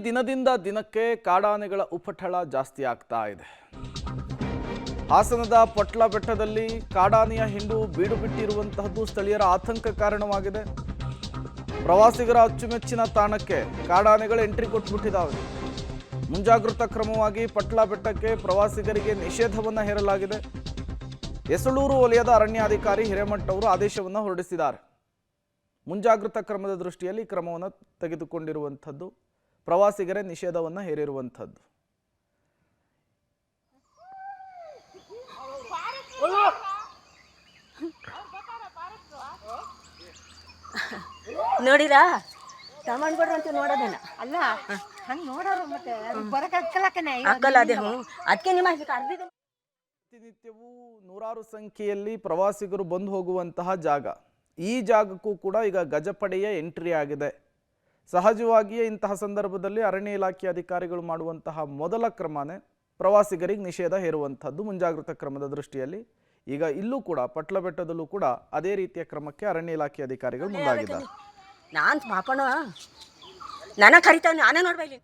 ದಿನದಿಂದ ದಿನಕ್ಕೆ ಕಾಡಾನೆಗಳ ಉಪಟಳ ಜಾಸ್ತಿ ಆಗ್ತಾ ಇದೆ. ಹಾಸನದ ಪಟ್ಲ ಬೆಟ್ಟದಲ್ಲಿ ಕಾಡಾನೆಯ ಹಿಂಡು ಬೀಡು ಬಿಟ್ಟಿರುವಂತಹದ್ದು ಸ್ಥಳೀಯರ ಆತಂಕ ಕಾರಣವಾಗಿದೆ. ಪ್ರವಾಸಿಗರ ಅಚ್ಚುಮೆಚ್ಚಿನ ತಾಣಕ್ಕೆ ಕಾಡಾನೆಗಳು ಎಂಟ್ರಿ ಕೊಟ್ಟುಬಿಟ್ಟಿದ್ದಾವೆ. ಮುಂಜಾಗೃತಾ ಕ್ರಮವಾಗಿ ಪಟ್ಲ ಬೆಟ್ಟಕ್ಕೆ ಪ್ರವಾಸಿಗರಿಗೆ ನಿಷೇಧವನ್ನು ಹೇರಲಾಗಿದೆ. ಯಸಳೂರು ವಲಯದ ಅರಣ್ಯಾಧಿಕಾರಿ ಹಿರೇಮಠ್ ಅವರು ಆದೇಶವನ್ನು ಹೊರಡಿಸಿದ್ದಾರೆ. ಮುಂಜಾಗೃತಾ ಕ್ರಮದ ದೃಷ್ಟಿಯಲ್ಲಿ ಕ್ರಮವನ್ನು ತೆಗೆದುಕೊಂಡಿರುವಂಥದ್ದು, ಪ್ರವಾಸಿಗರ ನಿಷೇಧವನ್ನು ಹೇರಿರುವಂಥದ್ದು. ನೋಡಿರಾ ತಗೊಂಡ್ಬಿಡ್ರಿ ಅಂತ ನೋಡೋದೇನ ಅಲ್ಲ ಹಂಗೆ ನೋಡೋರು ಮತ್ತೆ ಬರಕ್ಕೆ ಅಕ್ಕಲ್ಲ ಅದೇ ಅದಕ್ಕೆ ನಿಮ್ಮ ಪ್ರತಿನಿತ್ಯವೂ ನೂರಾರು ಸಂಖ್ಯೆಯಲ್ಲಿ ಪ್ರವಾಸಿಗರು ಬಂದು ಹೋಗುವಂತಹ ಜಾಗ. ಈ ಜಾಗಕ್ಕೂ ಕೂಡ ಈಗ ಗಜಪಡೆಯ ಎಂಟ್ರಿ ಆಗಿದೆ. ಸಹಜವಾಗಿಯೇ ಇಂತಹ ಸಂದರ್ಭದಲ್ಲಿ ಅರಣ್ಯ ಇಲಾಖೆ ಅಧಿಕಾರಿಗಳು ಮಾಡುವಂತಹ ಮೊದಲ ಕ್ರಮನೇ ಪ್ರವಾಸಿಗರಿಗೆ ನಿಷೇಧ ಹೇರುವಂಥದ್ದು ಮುಂಜಾಗೃತಾ ಕ್ರಮದ ದೃಷ್ಟಿಯಲ್ಲಿ. ಈಗ ಇಲ್ಲೂ ಕೂಡ ಪಟ್ಲ ಬೆಟ್ಟದಲ್ಲೂ ಕೂಡ ಅದೇ ರೀತಿಯ ಕ್ರಮಕ್ಕೆ ಅರಣ್ಯ ಇಲಾಖೆ ಅಧಿಕಾರಿಗಳು ಮುಂದಾಗಿದ್ದಾರೆ. ನಾನು ಪಾಪಣ ನನ್ನ ಕರಿತಾವ ನಾನೇ ನೋಡ್ಬೇಡಿ.